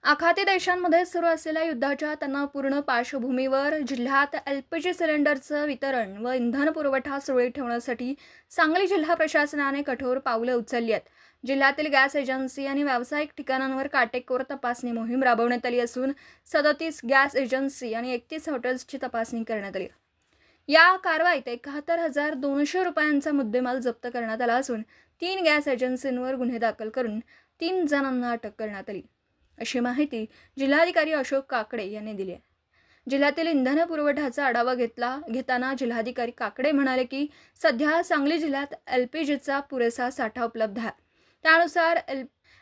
आखाती देशांमध्ये सुरू असलेल्या युद्धाच्या तणावपूर्ण पार्श्वभूमीवर जिल्ह्यात एलपीजी सिलेंडरचं वितरण व इंधन पुरवठा सुरळीत ठेवण्यासाठी सांगली जिल्हा प्रशासनाने कठोर पावले उचलली आहेत। जिल्ह्यातील गॅस एजन्सी आणि व्यावसायिक ठिकाणांवर काटेकोर तपासणी मोहीम राबवण्यात आली असून 37 गॅस एजन्सी आणि 31 हॉटेल्सची तपासणी करण्यात आली। या कारवाईत 71,200 रुपयांचा मुद्देमाल जप्त करण्यात आला असून 3 गॅस एजन्सींवर गुन्हे दाखल करून 3 जणांना अटक करण्यात आली, अशी माहिती जिल्हाधिकारी अशोक काकडे यांनी दिली आहे। जिल्ह्यातील इंधन पुरवठ्याचा आढावा घेताना जिल्हाधिकारी काकडे म्हणाले की सध्या सांगली जिल्ह्यात एलपीजीचा पुरेसा साठा उपलब्ध आहे। त्यानुसार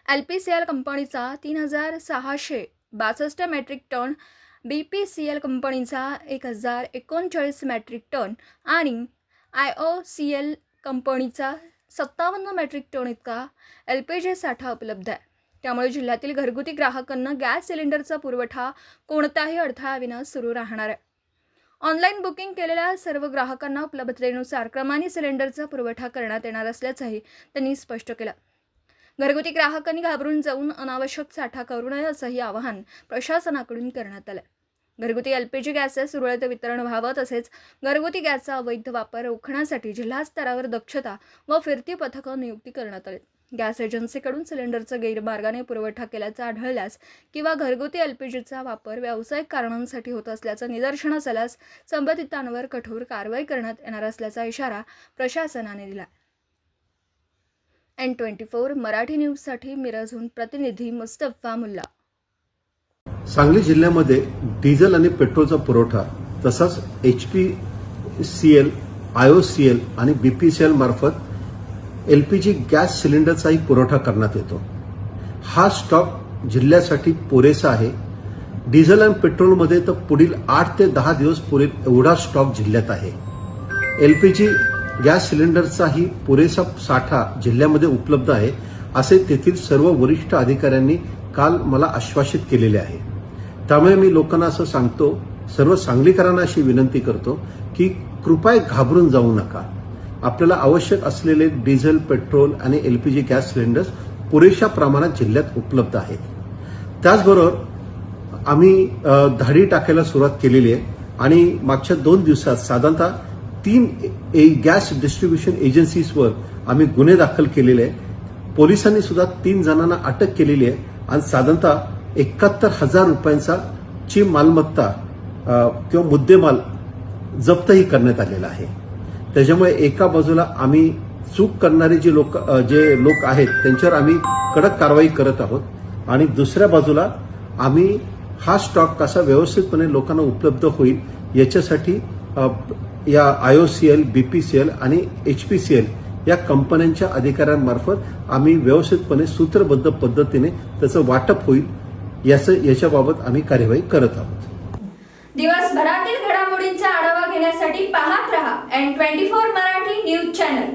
एलपीसीएल कंपनीचा 3,662 मेट्रिक टन, बीपीसीएल कंपनीचा 1,039 मेट्रिक टन आणि आयओसीएल कंपनीचा 57 मेट्रिक टन इतका एलपीजी साठा उपलब्ध आहे। त्यामुळे जिल्ह्यातील घरगुती ग्राहकांना गॅस सिलेंडरचा पुरवठा कोणत्याही अडथळ्याविना सुरू राहणार आहे। ऑनलाईन बुकिंग केलेल्या सर्व ग्राहकांना उपलब्धतेनुसार क्रमाने सिलेंडरचा पुरवठा करण्यात येणार असल्याचंही त्यांनी स्पष्ट केलं। घरगुती ग्राहकांनी घाबरून जाऊन अनावश्यक साठा करू नये असंही आवाहन प्रशासनाकडून करण्यात आलं। घरगुती एलपीजी गॅसचे सुरळीत वितरण व्हावं तसेच घरगुती गॅसचा अवैध वापर रोखण्यासाठी जिल्हा स्तरावर दक्षता व फिरती पथकं नियुक्ती करण्यात आली। गॅस एजन्सीकडून सिलेंडरचा गैरमार्गाने पुरवठा केल्याचं आढळल्यास किंवा घरगुती एलपीजीचा वापर व्यावसायिक कारणांसाठी होत असल्याचं निदर्शनास आल्यास संबंधितांवर कठोर कारवाई करण्यात येणार असल्याचा इशारा प्रशासनाने दिला। N24 मराठी न्यूजसाठी मिरजहून प्रतिनिधी मुस्तफा मुल्ला। सांगली जिल्ह्यामध्ये डिझेल आणि पेट्रोलचा पुरवठा तसाच HPCL, IOCL आणि BPCL मार्फत LPG गॅस सिलेंडरचाही पुरवठा करण्यात येतो। हा स्टॉक जिल्ह्यासाठी पुरेसा आहे। डिझेल आणि पेट्रोलमध्ये तर पुढील 8 ते 10 दिवस पुरेल एवढा स्टॉक जिल्ह्यात आहे। LPG गॅस सिलेंडरचाही पुरेसा साठा जिल्ह्यामध्ये उपलब्ध आहे असे तेथील सर्व वरिष्ठ अधिकाऱ्यांनी काल मला आश्वासित केलेले आहे। त्यामुळे मी लोकांना असं सांगतो, सर्व सांगलीकरांना अशी विनंती करतो की कृपया घाबरून जाऊ नका। आपल्याला आवश्यक असलेले डिझेल, पेट्रोल आणि LPG गॅस सिलेंडर्स पुरेशा प्रमाणात जिल्ह्यात उपलब्ध आहेत। त्याचबरोबर आम्ही धाडी टाकायला सुरुवात केलेली आहे आणि मागच्या 2 दिवसात साधारणतः 3 गॅस डिस्ट्रीब्युशन एजन्सीजवर आम्ही गुन्हे दाखल केलेले आहे। पोलिसांनी सुद्धा 3 जणांना अटक केलेली आहे आणि साधारणतः 71,000 रुपयांचा ची मालमत्ता किंवा मुद्देमाल जप्तही करण्यात आलेला आहे। त्याच्यामुळे एका बाजूला आम्ही चूक करणारे जे लोक आहेत त्यांच्यावर आम्ही कडक कारवाई करत आहोत आणि दुसऱ्या बाजूला आम्ही हा स्टॉक कसा व्यवस्थितपणे लोकांना उपलब्ध होईल याच्यासाठी या IOCL, BPCL आणि HPCL या कंपन्यांच्या अधिकाऱ्यांमार्फत आम्ही व्यवस्थितपणे सूत्रबद्ध पद्धतीने त्याचं वाटप होईल याच्याबाबत आम्ही कार्यवाही करत आहोत। दिवसभरातील घडामोडींचा आढावा घेण्यासाठी पाहत रहा N24 मराठी न्यूज चॅनल।